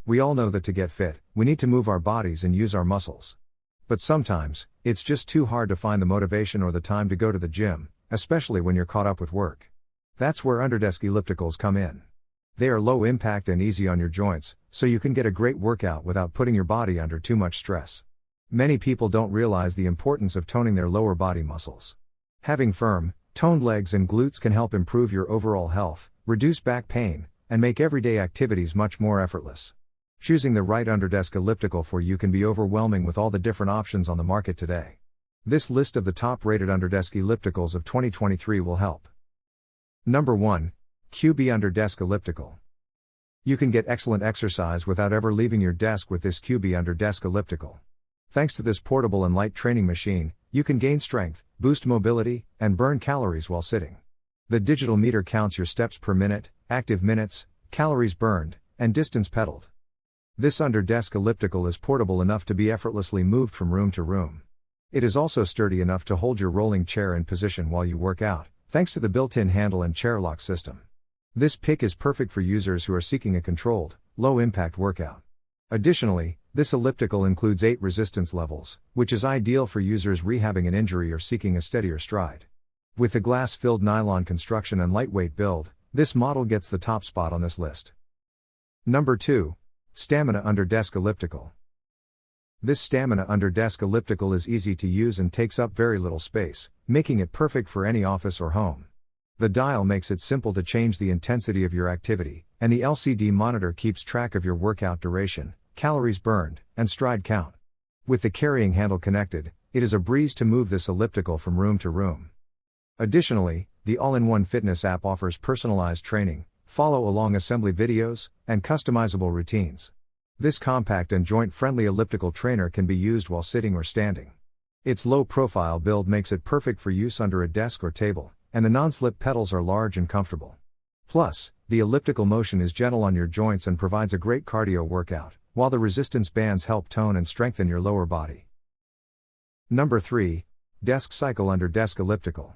We all know that to get fit, we need to move our bodies and use our muscles. But sometimes, it's just too hard to find the motivation or the time to go to the gym, especially when you're caught up with work. That's where Under Desk Ellipticals come in. They are low impact and easy on your joints, so you can get a great workout without putting your body under too much stress. Many people don't realize the importance of toning their lower body muscles. Having firm, toned legs and glutes can help improve your overall health, reduce back pain, and make everyday activities much more effortless. Choosing the right Under Desk elliptical for you can be overwhelming with all the different options on the market today. This list of the top-rated Under Desk ellipticals of 2023 will help. Number 1. QB Under Desk Elliptical. You can get excellent exercise without ever leaving your desk with this QB Under Desk Elliptical. Thanks to this portable and light training machine, you can gain strength, boost mobility, and burn calories while sitting. The digital meter counts your steps per minute, active minutes, calories burned, and distance pedaled. This Under Desk Elliptical is portable enough to be effortlessly moved from room to room. It is also sturdy enough to hold your rolling chair in position while you work out, thanks to the built-in handle and chair lock system. This pick is perfect for users who are seeking a controlled, low-impact workout. Additionally, this elliptical includes 8 resistance levels, which is ideal for users rehabbing an injury or seeking a steadier stride. With the glass-filled nylon construction and lightweight build, this model gets the top spot on this list. Number 2. Stamina Under Desk Elliptical. This Stamina Under Desk Elliptical is easy to use and takes up very little space, making it perfect for any office or home. The dial makes it simple to change the intensity of your activity, and the LCD monitor keeps track of your workout duration, calories burned, and stride count. With the carrying handle connected, it is a breeze to move this elliptical from room to room. Additionally, the all-in-one fitness app offers personalized training, follow-along assembly videos, and customizable routines. This compact and joint-friendly elliptical trainer can be used while sitting or standing. Its low-profile build makes it perfect for use under a desk or table, and the non-slip pedals are large and comfortable. Plus, the elliptical motion is gentle on your joints and provides a great cardio workout, while the resistance bands help tone and strengthen your lower body. Number 3. Desk Cycle Under Desk Elliptical.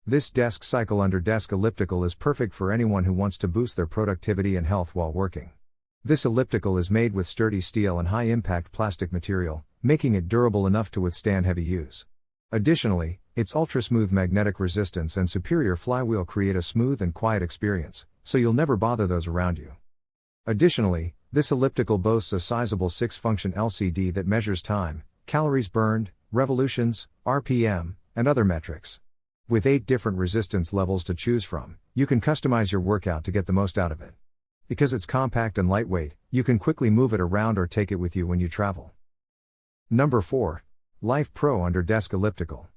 This Desk Cycle Under Desk Elliptical is perfect for anyone who wants to boost their productivity and health while working. This elliptical is made with sturdy steel and high-impact plastic material, making it durable enough to withstand heavy use. Additionally, its ultra-smooth magnetic resistance and superior flywheel create a smooth and quiet experience, so you'll never bother those around you. Additionally, this elliptical boasts a sizable 6-function LCD that measures time, calories burned, revolutions, RPM, and other metrics. With 8 different resistance levels to choose from, you can customize your workout to get the most out of it. Because it's compact and lightweight, you can quickly move it around or take it with you when you travel. Number 4. Life Pro Under Desk Elliptical.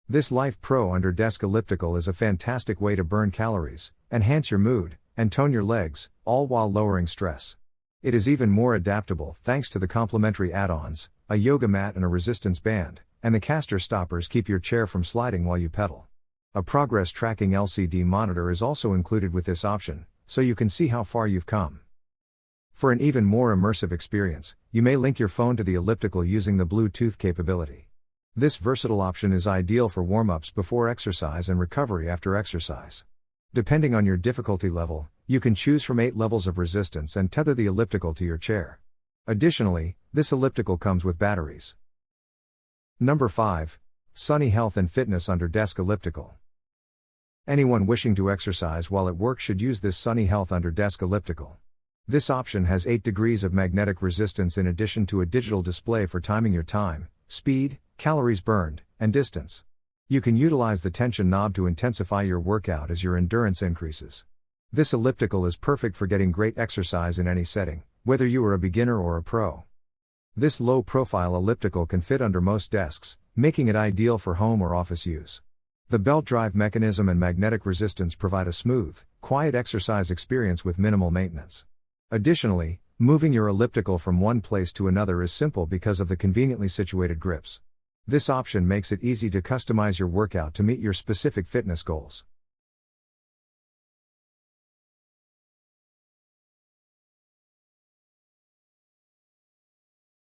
This Life Pro Under Desk Elliptical is a fantastic way to burn calories, enhance your mood, and tone your legs, all while lowering stress. It is even more adaptable thanks to the complementary add-ons, a yoga mat and a resistance band, and the caster stoppers keep your chair from sliding while you pedal. A progress tracking LCD monitor is also included with this option, so you can see how far you've come. For an even more immersive experience, you may link your phone to the elliptical using the Bluetooth capability. This versatile option is ideal for warm-ups before exercise and recovery after exercise. Depending on your difficulty level, you can choose from 8 levels of resistance and tether the elliptical to your chair. Additionally, this elliptical comes with batteries. Number 5. Sunny Health and Fitness Under Desk Elliptical. Anyone wishing to exercise while at work should use this Sunny Health Under Desk Elliptical. This option has 8 degrees of magnetic resistance in addition to a digital display for timing your time, speed, calories burned, and distance. You can utilize the tension knob to intensify your workout as your endurance increases. This elliptical is perfect for getting great exercise in any setting, whether you are a beginner or a pro. This low-profile elliptical can fit under most desks, making it ideal for home or office use. The belt drive mechanism and magnetic resistance provide a smooth, quiet exercise experience with minimal maintenance. Additionally, moving your elliptical from one place to another is simple because of the conveniently situated grips. This option makes it easy to customize your workout to meet your specific fitness goals.